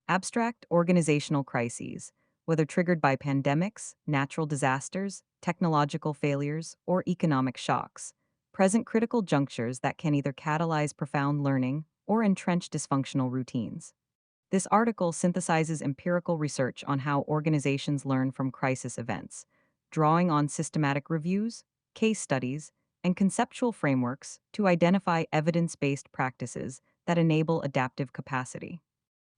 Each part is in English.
Abstract organizational crises, whether triggered by pandemics, natural disasters, technological failures, or economic shocks, present critical junctures that can either catalyze profound learning or entrench dysfunctional routines. This article synthesizes empirical research on how organizations learn from crisis events, drawing on systematic reviews, case studies, and conceptual frameworks to identify evidence based practices that enable adaptive capacity.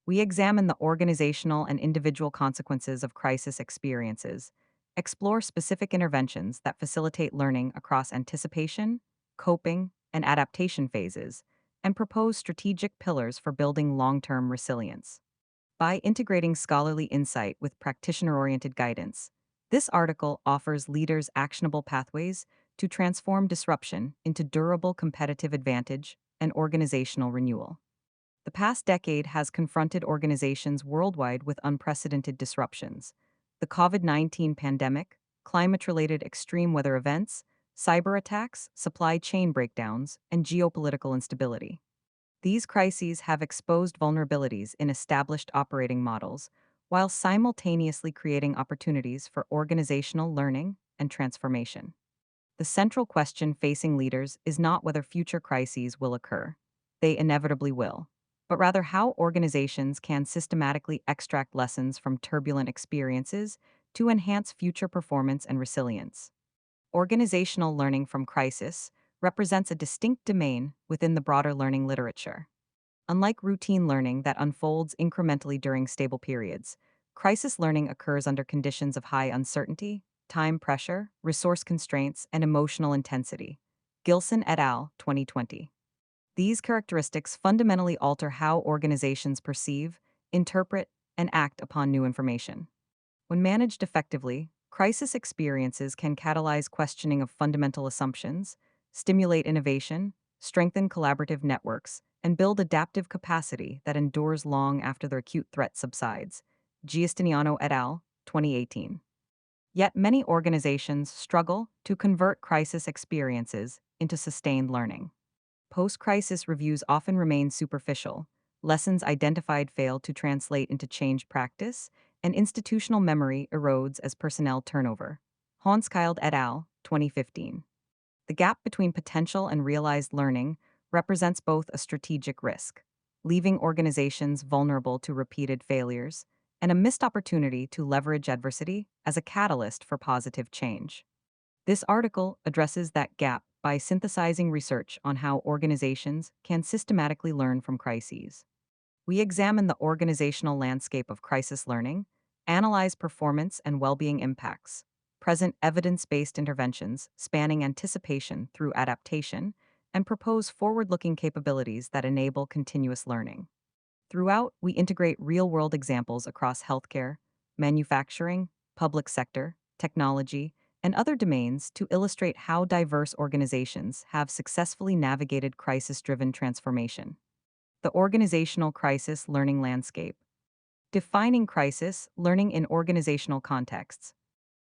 We examine the organizational and individual consequences of crisis experiences, explore specific interventions that facilitate learning across anticipation, coping, and adaptation phases, and propose strategic pillars for building long term resilience. By integrating scholarly insight with practitioner oriented guidance, this article offers leaders actionable pathways to transform disruption into durable competitive advantage and organizational renewal. The past decade has confronted organizations worldwide with unprecedented disruptions. The COVID-19 pandemic, climate related extreme weather events, cyber attacks, supply chain breakdowns, and geopolitical instability. These crises have exposed vulnerabilities in established operating models, while simultaneously creating opportunities for organizational learning and transformation. The central question facing leaders is not whether future crises will occur. They inevitably will, but rather how organizations can systematically extract lessons from turbulent experiences to enhance future performance and resilience. Organizational learning from crisis represents a distinct domain within the broader learning literature. Unlike routine learning that unfolds incrementally during stable periods, crisis learning occurs under conditions of high uncertainty, time pressure, resource constraints, and emotional intensity. Gilson et al., 2020. These characteristics fundamentally alter how organizations perceive, interpret, and act upon new information. When managed effectively, crisis experiences can catalyze questioning of fundamental assumptions, stimulate innovation, strengthen collaborative networks, and build adaptive capacity that endures long after the acute threat subsides. Giustiniano et al., 2018. Yet many organizations struggle to convert crisis experiences into sustained learning. Post crisis reviews often remain superficial, lessons identified fail to translate into changed practice, and institutional memory erodes as personnel turnover. Honskild et al., 2015. The gap between potential and realized learning represents both a strategic risk, leaving organizations vulnerable to repeated failures, and a missed opportunity to leverage adversity as a catalyst for positive change. This article addresses that gap by synthesizing research on how organizations can systematically learn from crises. We examine the organizational landscape of crisis learning, analyze performance and well-being impacts, present evidence-based interventions spanning anticipation through adaptation, and propose forward-looking capabilities that enable continuous learning. Throughout, we integrate real-world examples across healthcare, manufacturing, public sector, technology, and other domains to illustrate how diverse organizations have successfully navigated crisis-driven transformation. The organizational crisis learning landscape. Defining crisis learning in organizational contexts.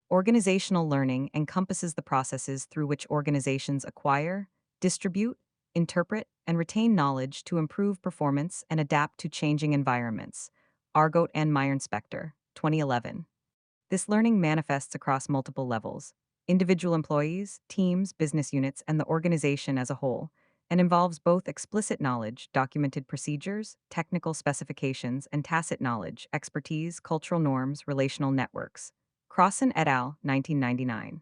Organizational learning encompasses the processes through which organizations acquire, distribute, interpret, and retain knowledge to improve performance and adapt to changing environments. Argot and Meyer-Spector, 2011. This learning manifests across multiple levels: individual employees, teams, business units, and the organization as a whole, and involves both explicit knowledge, documented procedures, technical specifications, and tacit knowledge, expertise, cultural norms, relational networks. Crossan et al., 1999.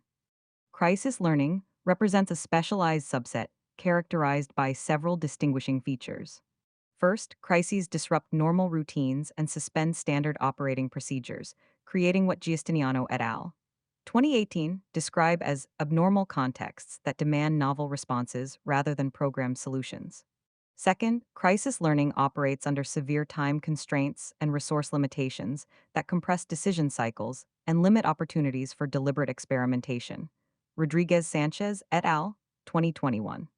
Crisis learning represents a specialized subset characterized by several distinguishing features. First, crises disrupt normal routines and suspend standard operating procedures, creating what Giustiniano et al. 2018 describe as abnormal contexts that demand novel responses rather than programmed solutions. Second, crisis learning operates under severe time constraints and resource limitations that compress decision cycles and limit opportunities for deliberate experimentation. Rodriguez Sanchez et al., 2021.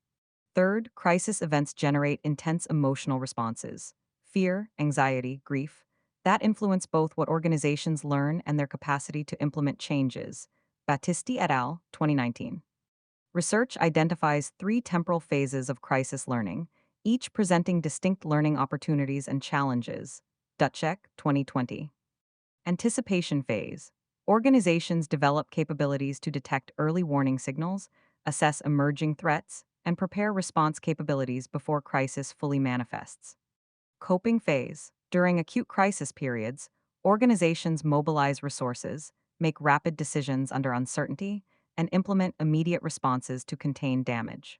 Third, crisis events generate intense emotional responses: fear, anxiety, grief, that influence both what organizations learn and their capacity to implement changes. Battisti et al., 2019. Research identifies three temporal phases of crisis learning, each presenting distinct learning opportunities and challenges. Dutschek, 2020. Anticipation phase. Organizations develop capabilities to detect early warning signals, assess emerging threats, and prepare response capabilities before crisis fully manifests. Coping phase. During acute crisis periods, organizations mobilize resources, make rapid decisions under uncertainty, and implement immediate responses to contain damage.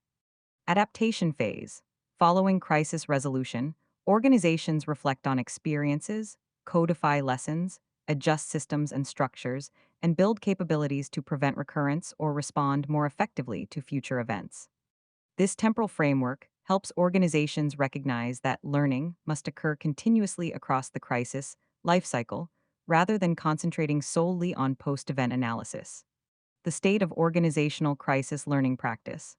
Adaptation phase. Following crisis resolution, organizations reflect on experiences, codify lessons, adjust systems and structures, and build capabilities to prevent recurrence or respond more effectively to future events. This temporal framework helps organizations recognize that learning must occur continuously across the crisis life cycle rather than concentrating solely on post event analysis. The state of organizational crisis learning practice.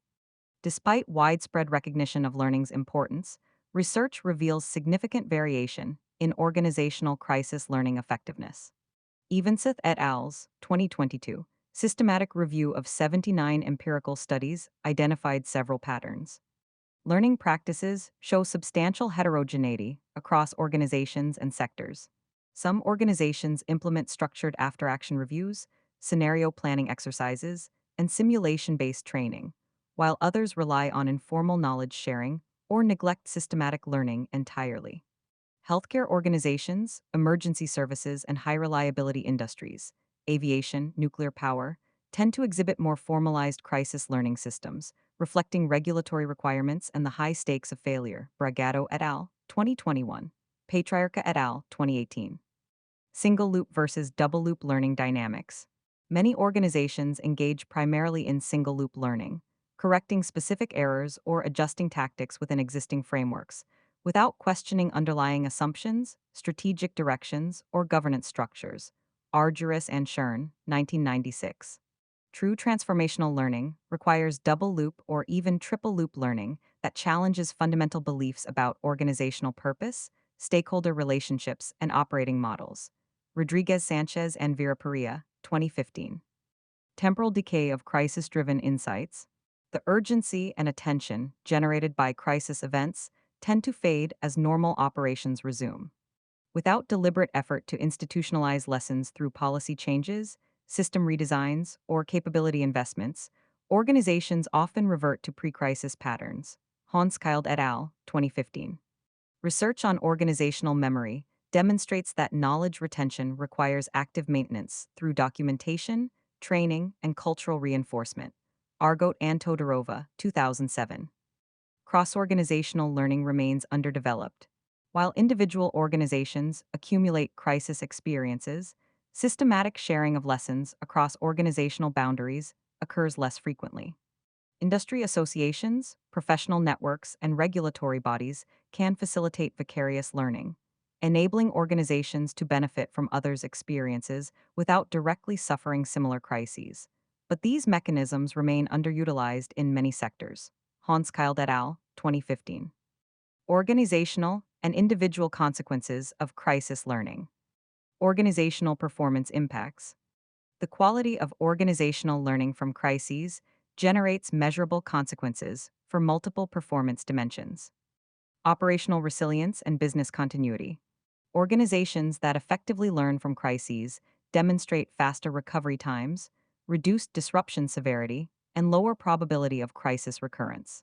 Despite widespread recognition of learning's importance, research reveals significant variation in organizational crisis learning effectiveness. Evensith et al.'s 2022 systematic review of 79 empirical studies identified several patterns. Learning practices show substantial heterogeneity across organizations and sectors. Some organizations implement structured after action reviews, scenario planning exercises, and simulation based training, while others rely on informal knowledge sharing or neglect systematic learning entirely. Healthcare organizations, emergency services, and high reliability industries, aviation, nuclear power, tend to exhibit more formalized crisis learning systems, reflecting regulatory requirements and the high stakes of failure. Bragato et al., 2021. Patriarca et al., 2018. Single loop versus double loop learning dynamics. Many organizations engage primarily in single loop learning, correcting specific errors or adjusting tactics within existing frameworks, without questioning underlying assumptions, strategic directions, or governance structures. Argyris and Shern, 1996. True transformational learning requires double loop or even triple loop learning that challenges fundamental beliefs about organizational purpose, stakeholder relationships, and operating models. Rodriguez Sanchez and Vera Perea, 2015. Temporal decay of crisis driven insights. The urgency and attention generated by crisis events tend to fade as normal operations resume. Without deliberate effort to institutionalize lessons through policy changes, system redesigns, or capability investments, organizations often revert to pre crisis patterns. Honskild et al., 2015. Research on organizational memory demonstrates that knowledge retention requires active maintenance through documentation, training, and cultural reinforcement. Argot and Todorova, 2007. Cross-organizational learning remains underdeveloped. While individual organizations accumulate crisis experiences, systematic sharing of lessons across organizational boundaries occurs less frequently. Industry associations, professional networks, and regulatory bodies can facilitate vicarious learning, enabling organizations to benefit from others' experiences without directly suffering similar crises. But these mechanisms remain underutilized in many sectors. Honskild et al., 2015. Organizational and individual consequences of crisis learning. Organizational performance impacts. The quality of organizational learning from crises generates measurable consequences for multiple performance dimensions. Operational resilience and business continuity. Organizations that effectively learn from crises demonstrate faster recovery times, reduced disruption severity, and lower probability of crisis recurrence.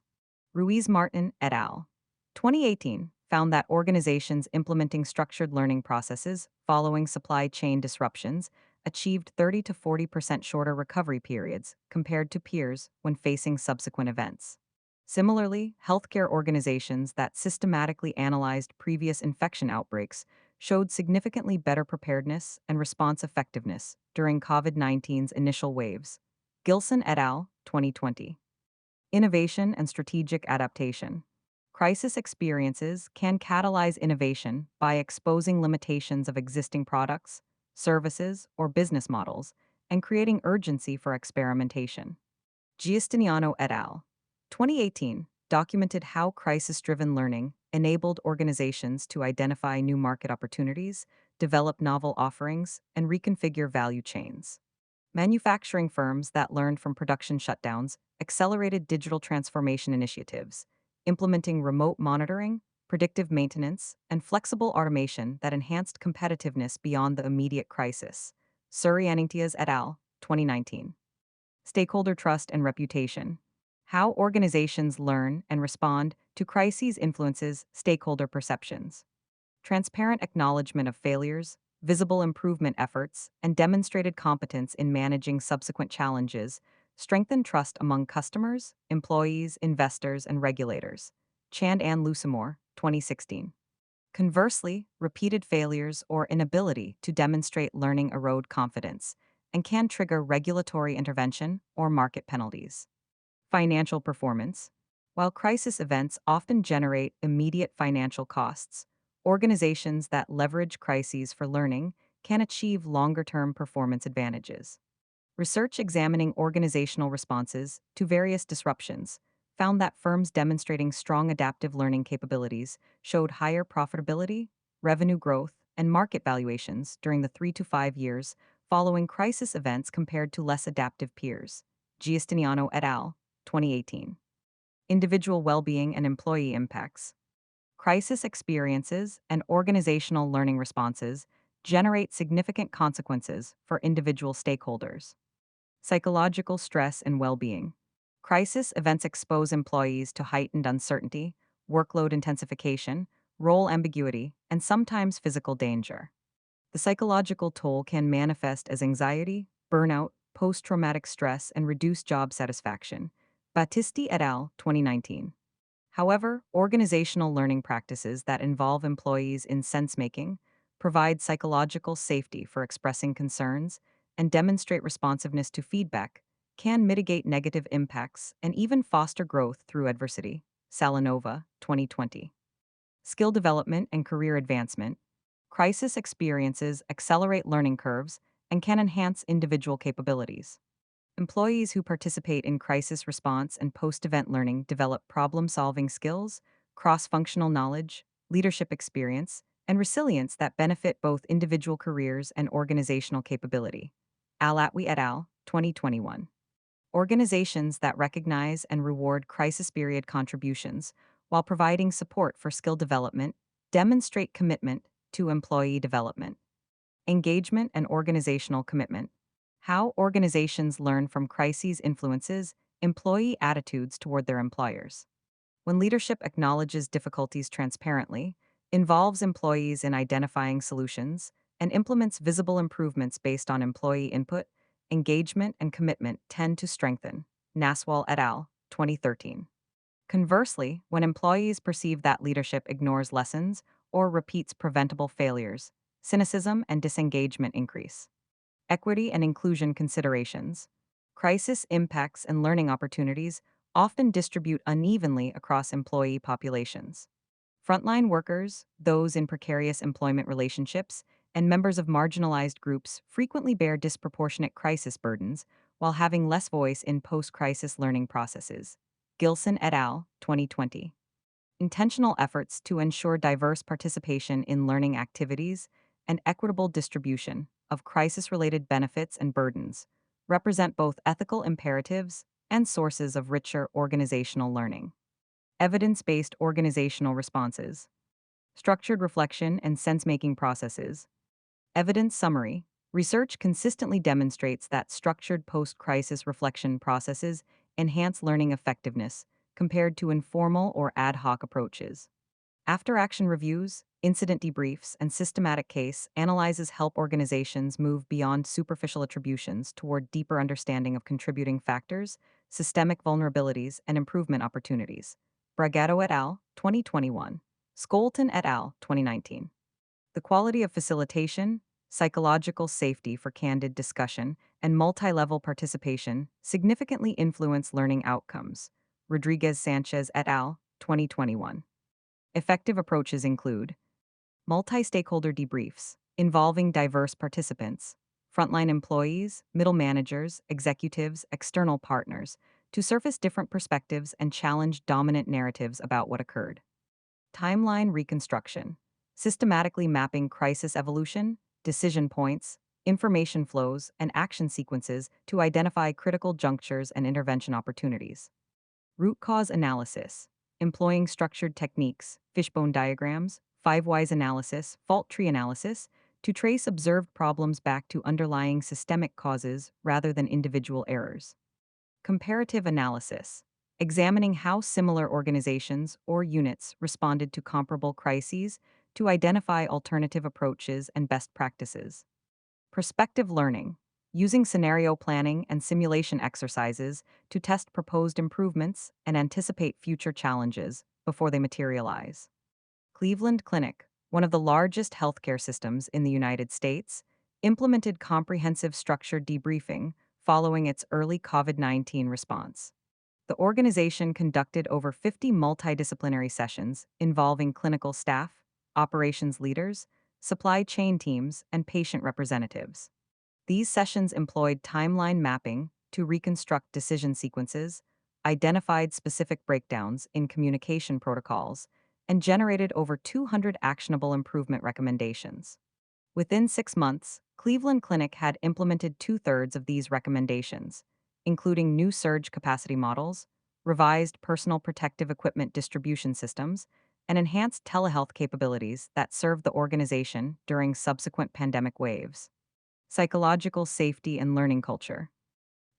Ruiz Martin et al. 2018 found that organizations implementing structured learning processes following supply chain disruptions achieved 30 to 40% shorter recovery periods compared to peers when facing subsequent events. Similarly, healthcare organizations that systematically analyzed previous infection outbreaks showed significantly better preparedness and response effectiveness during COVID-19's initial waves. Gilson et al., 2020. Innovation and strategic adaptation. Crisis experiences can catalyze innovation by exposing limitations of existing products, services, or business models, and creating urgency for experimentation. Giustiniano et al. 2018 documented how crisis-driven learning enabled organizations to identify new market opportunities, develop novel offerings, and reconfigure value chains. Manufacturing firms that learned from production shutdowns accelerated digital transformation initiatives, implementing remote monitoring, predictive maintenance, and flexible automation that enhanced competitiveness beyond the immediate crisis. Suryaningtias et al., 2019. Stakeholder trust and reputation. How organizations learn and respond to crises influences stakeholder perceptions. Transparent acknowledgement of failures, visible improvement efforts, and demonstrated competence in managing subsequent challenges strengthen trust among customers, employees, investors, and regulators. Chand and Lusamore, 2016. Conversely, repeated failures or inability to demonstrate learning erode confidence and can trigger regulatory intervention or market penalties. Financial performance. While crisis events often generate immediate financial costs, organizations that leverage crises for learning can achieve longer term performance advantages. Research examining organizational responses to various disruptions found that firms demonstrating strong adaptive learning capabilities showed higher profitability, revenue growth, and market valuations during the 3 to 5 years following crisis events compared to less adaptive peers. Giustiniano et al., 2018. Individual well-being and employee impacts. Crisis experiences and organizational learning responses generate significant consequences for individual stakeholders. Psychological stress and well-being. Crisis events expose employees to heightened uncertainty, workload intensification, role ambiguity, and sometimes physical danger. The psychological toll can manifest as anxiety, burnout, post-traumatic stress, and reduced job satisfaction. Battisti et al., 2019. However, organizational learning practices that involve employees in sense-making, provide psychological safety for expressing concerns, and demonstrate responsiveness to feedback can mitigate negative impacts and even foster growth through adversity. Salanova, 2020. Skill development and career advancement. Crisis experiences accelerate learning curves and can enhance individual capabilities. Employees who participate in crisis response and post-event learning develop problem-solving skills, cross-functional knowledge, leadership experience, and resilience that benefit both individual careers and organizational capability. Alatwi et al., 2021. Organizations that recognize and reward crisis period contributions while providing support for skill development demonstrate commitment to employee development. Engagement and organizational commitment. How organizations learn from crises influences employee attitudes toward their employers. When leadership acknowledges difficulties transparently, involves employees in identifying solutions, and implements visible improvements based on employee input, engagement and commitment tend to strengthen. Naswal et al., 2013. Conversely, when employees perceive that leadership ignores lessons or repeats preventable failures, cynicism and disengagement increase. Equity and inclusion considerations. Crisis impacts and learning opportunities often distribute unevenly across employee populations. Frontline workers, those in precarious employment relationships, and members of marginalized groups frequently bear disproportionate crisis burdens while having less voice in post-crisis learning processes. Gilson et al., 2020. Intentional efforts to ensure diverse participation in learning activities and equitable distribution of crisis-related benefits and burdens represent both ethical imperatives and sources of richer organizational learning. Evidence-based organizational responses. Structured reflection and sense-making processes. Evidence summary. Research consistently demonstrates that structured post-crisis reflection processes enhance learning effectiveness compared to informal or ad hoc approaches. After-action reviews, incident debriefs, and systematic case analyses help organizations move beyond superficial attributions toward deeper understanding of contributing factors, systemic vulnerabilities, and improvement opportunities. Bragato et al., 2021. Skolton et al., 2019. The quality of facilitation, psychological safety for candid discussion, and multi-level participation significantly influence learning outcomes. Rodriguez-Sanchez et al., 2021. Effective approaches include multi-stakeholder debriefs, involving diverse participants, frontline employees, middle managers, executives, external partners, to surface different perspectives and challenge dominant narratives about what occurred. Timeline reconstruction, systematically mapping crisis evolution, decision points, information flows, and action sequences to identify critical junctures and intervention opportunities. Root cause analysis, employing structured techniques, fishbone diagrams, five-whys analysis, fault tree analysis, to trace observed problems back to underlying systemic causes rather than individual errors. Comparative analysis, examining how similar organizations or units responded to comparable crises to identify alternative approaches and best practices. Prospective learning, using scenario planning and simulation exercises to test proposed improvements and anticipate future challenges before they materialize. Cleveland Clinic, one of the largest healthcare systems in the United States, implemented comprehensive structured debriefing following its early COVID-19 response. The organization conducted over 50 multidisciplinary sessions involving clinical staff, operations leaders, supply chain teams, and patient representatives. These sessions employed timeline mapping to reconstruct decision sequences, identified specific breakdowns in communication protocols, and generated over 200 actionable improvement recommendations. Within 6 months, Cleveland Clinic had implemented two-thirds of these recommendations, including new surge capacity models, revised personal protective equipment distribution systems, and enhanced telehealth capabilities that served the organization during subsequent pandemic waves. Psychological safety and learning culture.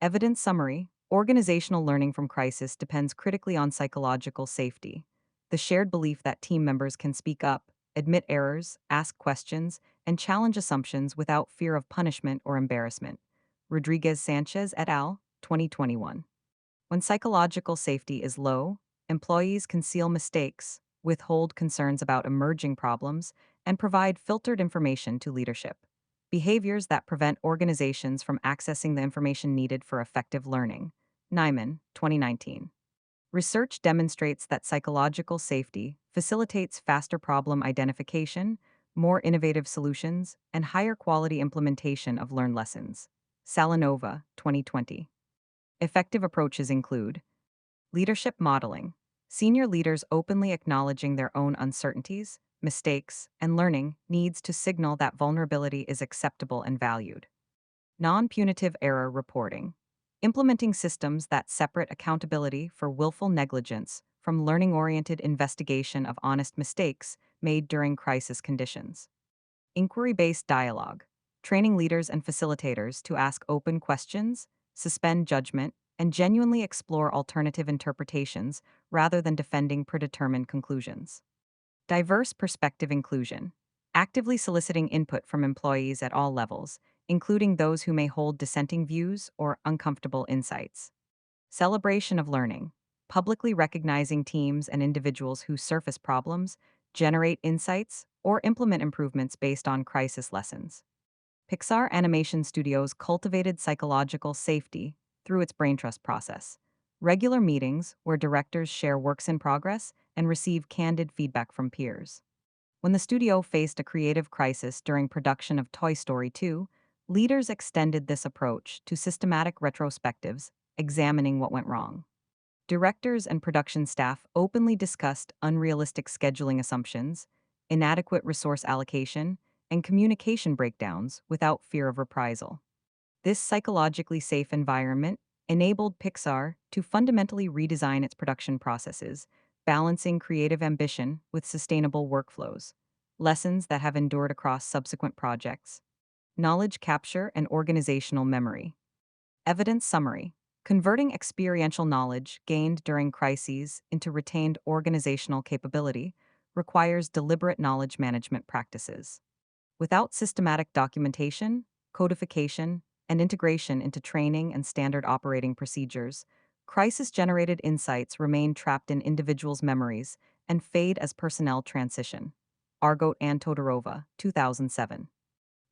Evidence summary: organizational learning from crisis depends critically on psychological safety. The shared belief that team members can speak up, admit errors, ask questions, and challenge assumptions without fear of punishment or embarrassment. Rodriguez Sanchez et al., 2021. When psychological safety is low, employees conceal mistakes, withhold concerns about emerging problems, and provide filtered information to leadership. Behaviors that prevent organizations from accessing the information needed for effective learning. Nyman, 2019. Research demonstrates that psychological safety facilitates faster problem identification, more innovative solutions, and higher quality implementation of learned lessons. Salanova, 2020. Effective approaches include leadership modeling, senior leaders openly acknowledging their own uncertainties, mistakes, and learning needs to signal that vulnerability is acceptable and valued. Non-punitive error reporting, implementing systems that separate accountability for willful negligence from learning-oriented investigation of honest mistakes made during crisis conditions. Inquiry-based dialogue, training leaders and facilitators to ask open questions, suspend judgment, and genuinely explore alternative interpretations rather than defending predetermined conclusions. Diverse perspective inclusion, actively soliciting input from employees at all levels, including those who may hold dissenting views or uncomfortable insights. Celebration of learning, publicly recognizing teams and individuals who surface problems, generate insights, or implement improvements based on crisis lessons. Pixar Animation Studios cultivated psychological safety through its brain trust process. Regular meetings where directors share works in progress and receive candid feedback from peers. When the studio faced a creative crisis during production of Toy Story 2, leaders extended this approach to systematic retrospectives, examining what went wrong. Directors and production staff openly discussed unrealistic scheduling assumptions, inadequate resource allocation, and communication breakdowns without fear of reprisal. This psychologically safe environment enabled Pixar to fundamentally redesign its production processes, balancing creative ambition with sustainable workflows, lessons that have endured across subsequent projects. Knowledge capture and organizational memory. Evidence summary. Converting experiential knowledge gained during crises into retained organizational capability requires deliberate knowledge management practices. Without systematic documentation, codification, and integration into training and standard operating procedures, crisis-generated insights remain trapped in individuals' memories and fade as personnel transition. Argot and Todorova, 2007.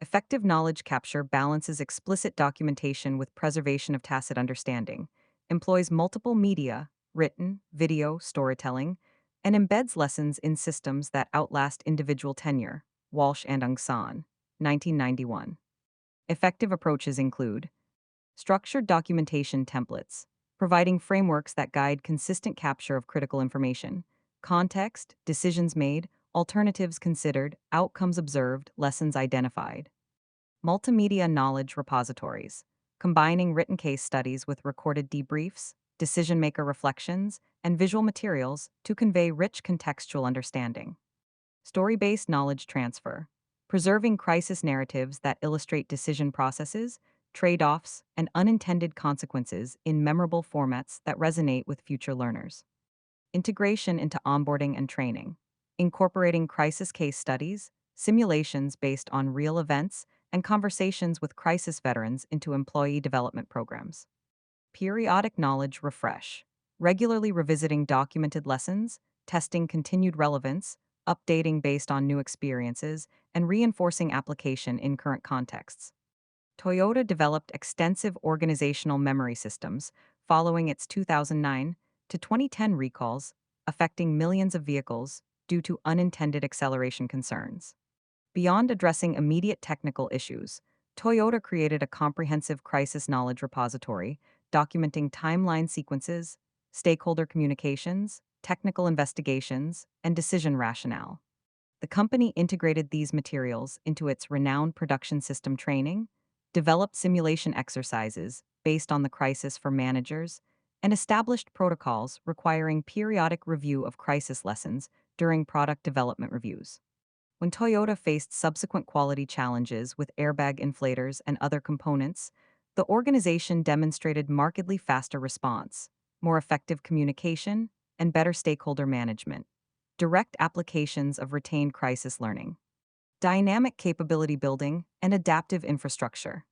Effective knowledge capture balances explicit documentation with preservation of tacit understanding, employs multiple media, written, video, storytelling, and embeds lessons in systems that outlast individual tenure. Walsh and Ungsan, 1991. Effective approaches include structured documentation templates, providing frameworks that guide consistent capture of critical information, context, decisions made, alternatives considered, outcomes observed, lessons identified. Multimedia knowledge repositories, combining written case studies with recorded debriefs, decision maker reflections, and visual materials to convey rich contextual understanding. Story based knowledge transfer, preserving crisis narratives that illustrate decision processes, trade offs, and unintended consequences in memorable formats that resonate with future learners. Integration into onboarding and training, incorporating crisis case studies, simulations based on real events, and conversations with crisis veterans into employee development programs. Periodic knowledge refresh, regularly revisiting documented lessons, testing continued relevance, updating based on new experiences, and reinforcing application in current contexts. Toyota developed extensive organizational memory systems following its 2009 to 2010 recalls, affecting millions of vehicles due to unintended acceleration concerns. Beyond addressing immediate technical issues, Toyota created a comprehensive crisis knowledge repository documenting timeline sequences, stakeholder communications, technical investigations, and decision rationale. The company integrated these materials into its renowned production system training, developed simulation exercises based on the crisis for managers, and established protocols requiring periodic review of crisis lessons during product development reviews. When Toyota faced subsequent quality challenges with airbag inflators and other components, the organization demonstrated markedly faster response, more effective communication, and better stakeholder management. Direct applications of retained crisis learning, dynamic capability building, and adaptive infrastructure.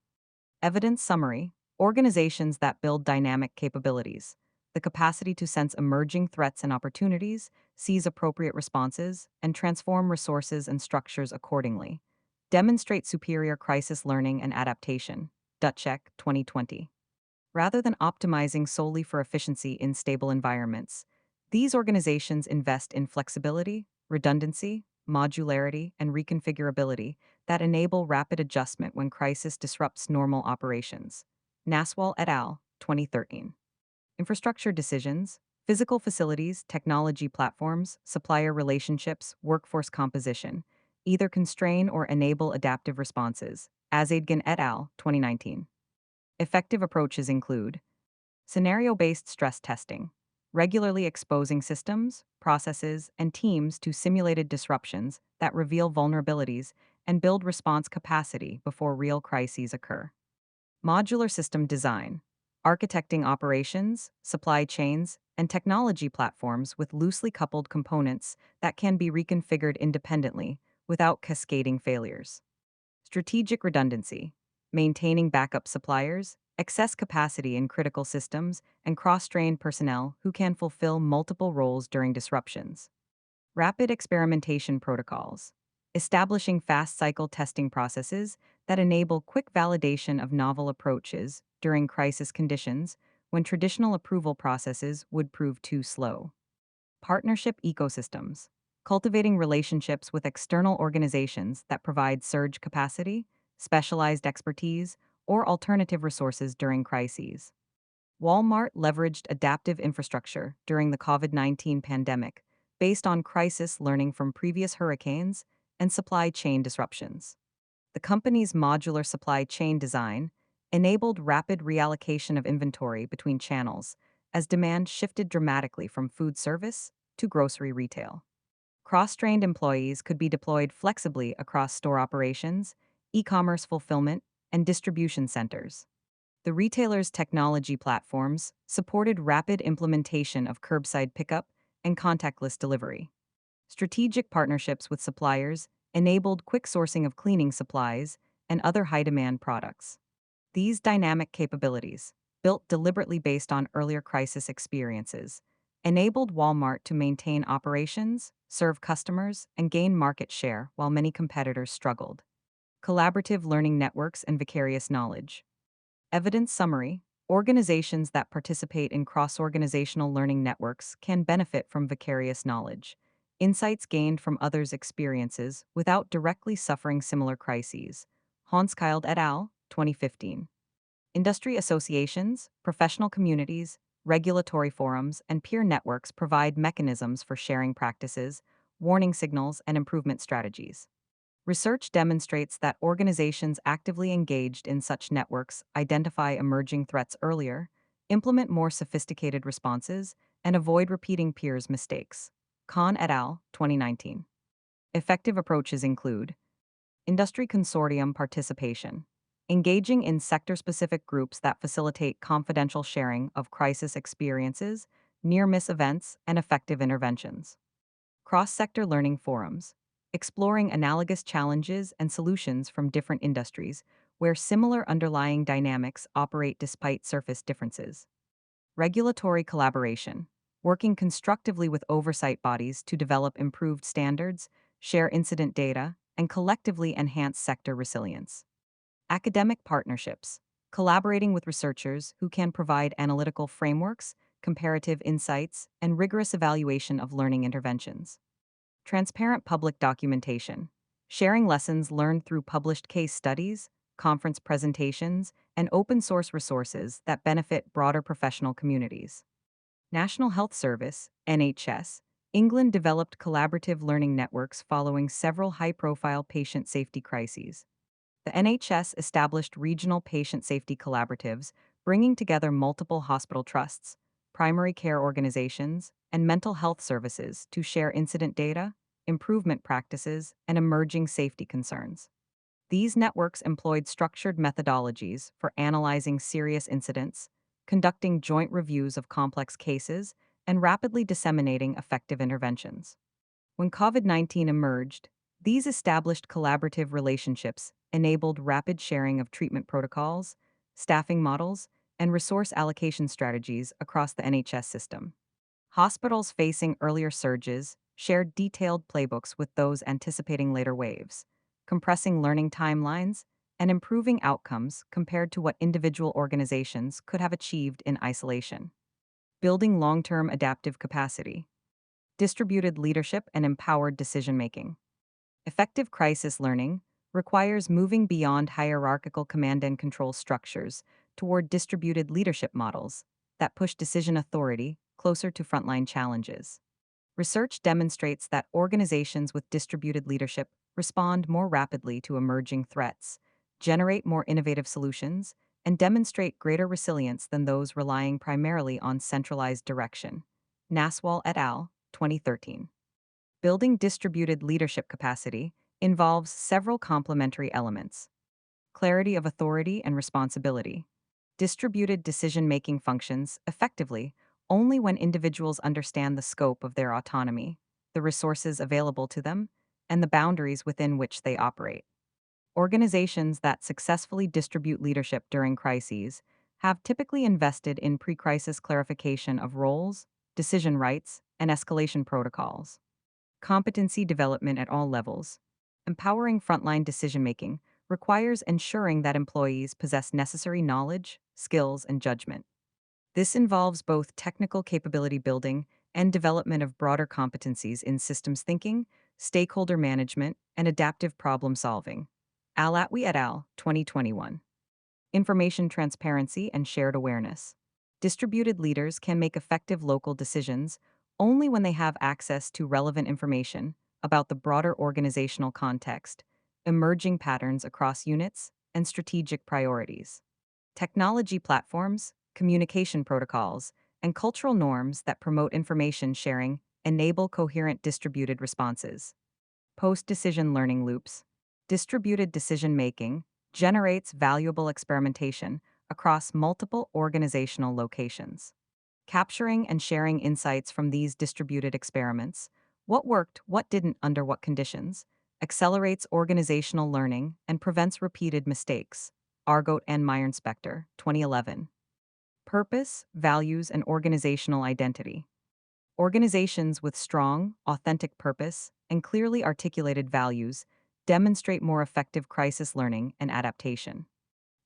Evidence summary, organizations that build dynamic capabilities, the capacity to sense emerging threats and opportunities, seize appropriate responses, and transform resources and structures accordingly, demonstrate superior crisis learning and adaptation. Dutschek, 2020. Rather than optimizing solely for efficiency in stable environments, these organizations invest in flexibility, redundancy, modularity, and reconfigurability that enable rapid adjustment when crisis disrupts normal operations. Naswal et al., 2013. Infrastructure decisions, physical facilities, technology platforms, supplier relationships, workforce composition, either constrain or enable adaptive responses. Azadgan et al., 2019. Effective approaches include scenario based stress testing, regularly exposing systems, processes, and teams to simulated disruptions that reveal vulnerabilities and build response capacity before real crises occur. Modular system design, architecting operations, supply chains, and technology platforms with loosely coupled components that can be reconfigured independently without cascading failures. Strategic redundancy, maintaining backup suppliers, excess capacity in critical systems, and cross-trained personnel who can fulfill multiple roles during disruptions. Rapid experimentation protocols, establishing fast-cycle testing processes that enable quick validation of novel approaches during crisis conditions when traditional approval processes would prove too slow. Partnership ecosystems, cultivating relationships with external organizations that provide surge capacity, specialized expertise, or alternative resources during crises. Walmart leveraged adaptive infrastructure during the COVID-19 pandemic based on crisis learning from previous hurricanes and supply chain disruptions. The company's modular supply chain design enabled rapid reallocation of inventory between channels as demand shifted dramatically from food service to grocery retail. Cross-trained employees could be deployed flexibly across store operations, e-commerce fulfillment, and distribution centers. The retailer's technology platforms supported rapid implementation of curbside pickup and contactless delivery. Strategic partnerships with suppliers enabled quick sourcing of cleaning supplies and other high-demand products. These dynamic capabilities, built deliberately based on earlier crisis experiences, enabled Walmart to maintain operations, serve customers, and gain market share while many competitors struggled. Collaborative learning networks and vicarious knowledge. Evidence summary, organizations that participate in cross-organizational learning networks can benefit from vicarious knowledge, insights gained from others' experiences without directly suffering similar crises. Honskild et al., 2015. Industry associations, professional communities, regulatory forums, and peer networks provide mechanisms for sharing practices, warning signals, and improvement strategies. Research demonstrates that organizations actively engaged in such networks identify emerging threats earlier, implement more sophisticated responses, and avoid repeating peers' mistakes. Kahn et al., 2019. Effective approaches include industry consortium participation, engaging in sector specific groups that facilitate confidential sharing of crisis experiences, near miss events, and effective interventions. Cross sector learning forums, exploring analogous challenges and solutions from different industries where similar underlying dynamics operate despite surface differences. Regulatory collaboration, working constructively with oversight bodies to develop improved standards, share incident data, and collectively enhance sector resilience. Academic partnerships, collaborating with researchers who can provide analytical frameworks, comparative insights, and rigorous evaluation of learning interventions. Transparent public documentation, sharing lessons learned through published case studies, conference presentations, and open source resources that benefit broader professional communities. National Health Service, NHS, England developed collaborative learning networks following several high profile patient safety crises. The NHS established regional patient safety collaboratives, bringing together multiple hospital trusts, primary care organizations, and mental health services to share incident data, improvement practices, and emerging safety concerns. These networks employed structured methodologies for analyzing serious incidents, conducting joint reviews of complex cases, and rapidly disseminating effective interventions. When COVID-19 emerged, these established collaborative relationships enabled rapid sharing of treatment protocols, staffing models, and resource allocation strategies across the NHS system. Hospitals facing earlier surges shared detailed playbooks with those anticipating later waves, compressing learning timelines and improving outcomes compared to what individual organizations could have achieved in isolation. Building long-term adaptive capacity, distributed leadership, and empowered decision-making. Effective crisis learning requires moving beyond hierarchical command and control structures toward distributed leadership models that push decision authority closer to frontline challenges. Research demonstrates that organizations with distributed leadership respond more rapidly to emerging threats, generate more innovative solutions, and demonstrate greater resilience than those relying primarily on centralized direction. Naswal et al., 2013. Building distributed leadership capacity involves several complementary elements: clarity of authority and responsibility. Distributed decision-making functions effectively only when individuals understand the scope of their autonomy, the resources available to them, and the boundaries within which they operate. Organizations that successfully distribute leadership during crises have typically invested in pre-crisis clarification of roles, decision rights, and escalation protocols. Competency development at all levels. Empowering frontline decision-making requires ensuring that employees possess necessary knowledge, skills, and judgment. This involves both technical capability building and development of broader competencies in systems thinking, stakeholder management, and adaptive problem solving. Alatwi et al., 2021. Information transparency and shared awareness. Distributed leaders can make effective local decisions only when they have access to relevant information about the broader organizational context, emerging patterns across units, and strategic priorities. Technology platforms, communication protocols, and cultural norms that promote information sharing enable coherent distributed responses. Post-decision learning loops. Distributed decision making generates valuable experimentation across multiple organizational locations. Capturing and sharing insights from these distributed experiments, what worked, what didn't, under what conditions, accelerates organizational learning and prevents repeated mistakes. Argot and Meyer-Spector, 2011. Purpose, values, and organizational identity. Organizations with strong, authentic purpose and clearly articulated values demonstrate more effective crisis learning and adaptation.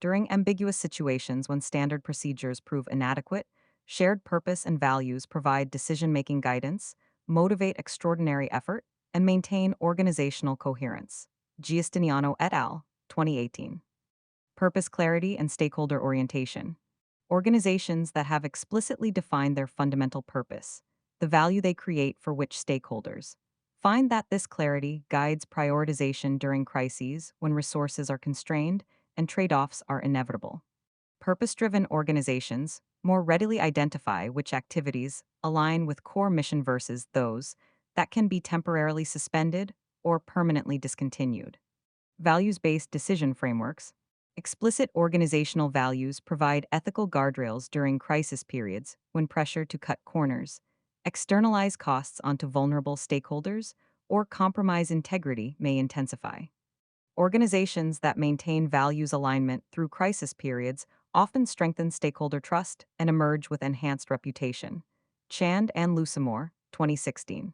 During ambiguous situations when standard procedures prove inadequate, shared purpose and values provide decision-making guidance, motivate extraordinary effort, and maintain organizational coherence. Giustiniano et al., 2018. Purpose clarity and stakeholder orientation. Organizations that have explicitly defined their fundamental purpose, the value they create for which stakeholders, find that this clarity guides prioritization during crises when resources are constrained and trade-offs are inevitable. Purpose-driven organizations more readily identify which activities align with core mission versus those that can be temporarily suspended or permanently discontinued. Values-based decision frameworks. Explicit organizational values provide ethical guardrails during crisis periods when pressure to cut corners, externalize costs onto vulnerable stakeholders, or compromise integrity may intensify. Organizations that maintain values alignment through crisis periods often strengthen stakeholder trust and emerge with enhanced reputation. Chand and Lusamore, 2016.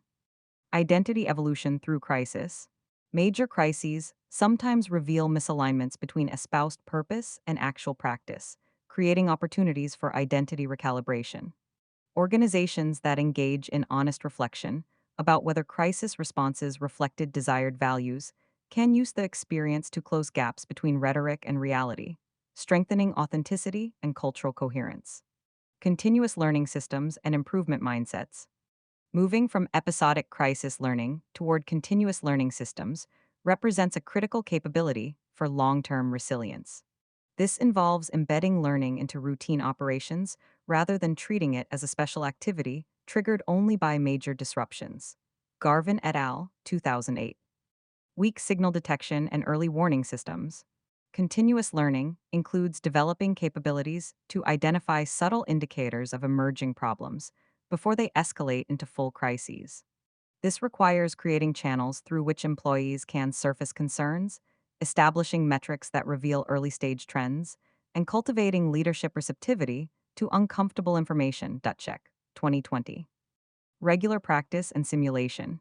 Identity evolution through crisis. Major crises sometimes reveal misalignments between espoused purpose and actual practice, creating opportunities for identity recalibration. Organizations that engage in honest reflection about whether crisis responses reflected desired values can use the experience to close gaps between rhetoric and reality, strengthening authenticity and cultural coherence. Continuous learning systems and improvement mindsets. Moving from episodic crisis learning toward continuous learning systems represents a critical capability for long term resilience. This involves embedding learning into routine operations rather than treating it as a special activity triggered only by major disruptions. Garvin et al., 2008. Weak signal detection and early warning systems. Continuous learning includes developing capabilities to identify subtle indicators of emerging problems before they escalate into full crises. This requires creating channels through which employees can surface concerns, establishing metrics that reveal early stage trends, and cultivating leadership receptivity to uncomfortable information. Check, 2020. Regular practice and simulation.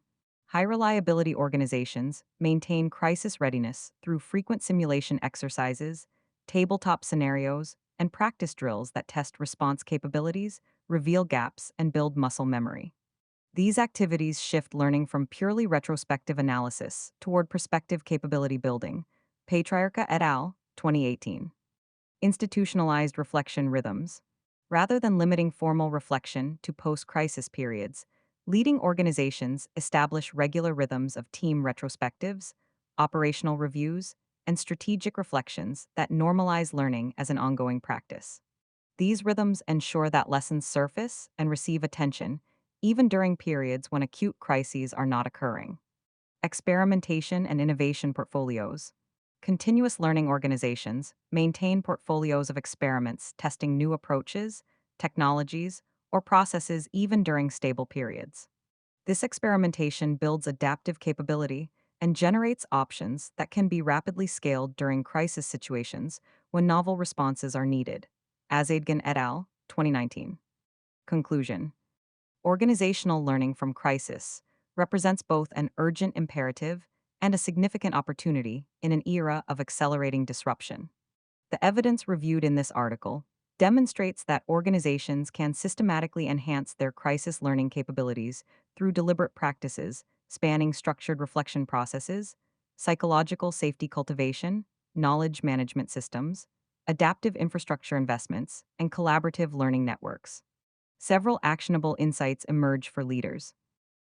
High reliability organizations maintain crisis readiness through frequent simulation exercises, tabletop scenarios, and practice drills that test response capabilities, reveal gaps, and build muscle memory. These activities shift learning from purely retrospective analysis toward prospective capability building. Patriarca et al., 2018. Institutionalized reflection rhythms. Rather than limiting formal reflection to post crisis periods, leading organizations establish regular rhythms of team retrospectives, operational reviews, and strategic reflections that normalize learning as an ongoing practice. These rhythms ensure that lessons surface and receive attention, even during periods when acute crises are not occurring. Experimentation and innovation portfolios. Continuous learning organizations maintain portfolios of experiments testing new approaches, technologies, or processes even during stable periods. This experimentation builds adaptive capability and generates options that can be rapidly scaled during crisis situations when novel responses are needed. Azadgan et al., 2019. Conclusion. Organizational learning from crisis represents both an urgent imperative and a significant opportunity in an era of accelerating disruption. The evidence reviewed in this article demonstrates that organizations can systematically enhance their crisis learning capabilities through deliberate practices spanning structured reflection processes, psychological safety cultivation, knowledge management systems, adaptive infrastructure investments, and collaborative learning networks. Several actionable insights emerge for leaders.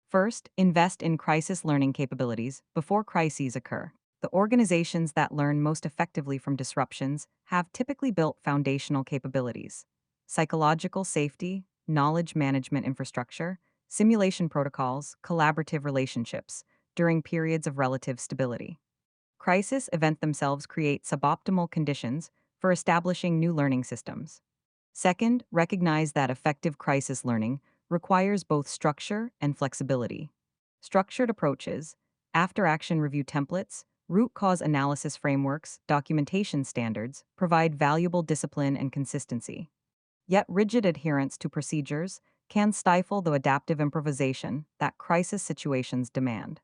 First, invest in crisis learning capabilities before crises occur. The organizations that learn most effectively from disruptions have typically built foundational capabilities: psychological safety, knowledge management infrastructure, simulation protocols, collaborative relationships during periods of relative stability. Crisis events themselves create suboptimal conditions for establishing new learning systems. Second, recognize that effective crisis learning requires both structure and flexibility. Structured approaches, after-action review templates, root cause analysis frameworks, documentation standards provide valuable discipline and consistency. Yet rigid adherence to procedures can stifle the adaptive improvisation that crisis situations demand.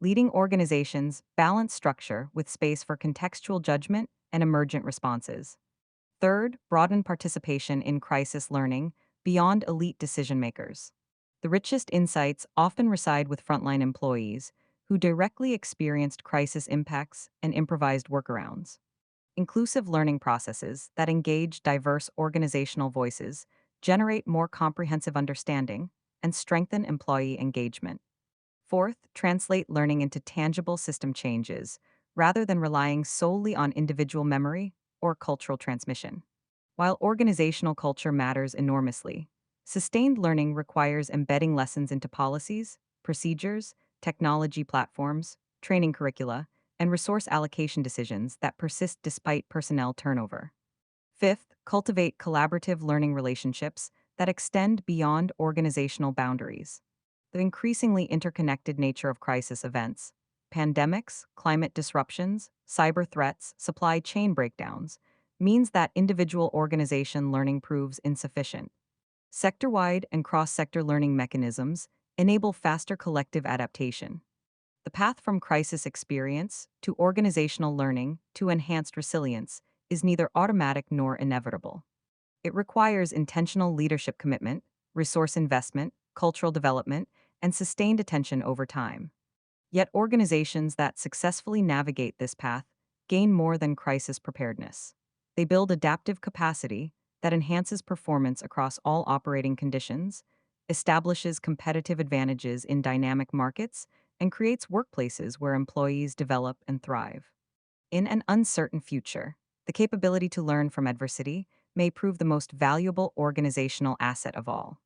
Leading organizations balance structure with space for contextual judgment and emergent responses. Third, broaden participation in crisis learning beyond elite decision makers. The richest insights often reside with frontline employees who directly experienced crisis impacts and improvised workarounds. Inclusive learning processes that engage diverse organizational voices generate more comprehensive understanding and strengthen employee engagement. Fourth, translate learning into tangible system changes rather than relying solely on individual memory or cultural transmission. While organizational culture matters enormously, sustained learning requires embedding lessons into policies, procedures, technology platforms, training curricula, and resource allocation decisions that persist despite personnel turnover. Fifth, cultivate collaborative learning relationships that extend beyond organizational boundaries. The increasingly interconnected nature of crisis events, pandemics, climate disruptions, cyber threats, supply chain breakdowns, means that individual organization learning proves insufficient. Sector wide and cross sector learning mechanisms enable faster collective adaptation. The path from crisis experience to organizational learning to enhanced resilience is neither automatic nor inevitable. It requires intentional leadership commitment, resource investment, cultural development, and sustained attention over time. Yet organizations that successfully navigate this path gain more than crisis preparedness. They build adaptive capacity that enhances performance across all operating conditions, establishes competitive advantages in dynamic markets, and creates workplaces where employees develop and thrive. In an uncertain future, the capability to learn from adversity may prove the most valuable organizational asset of all.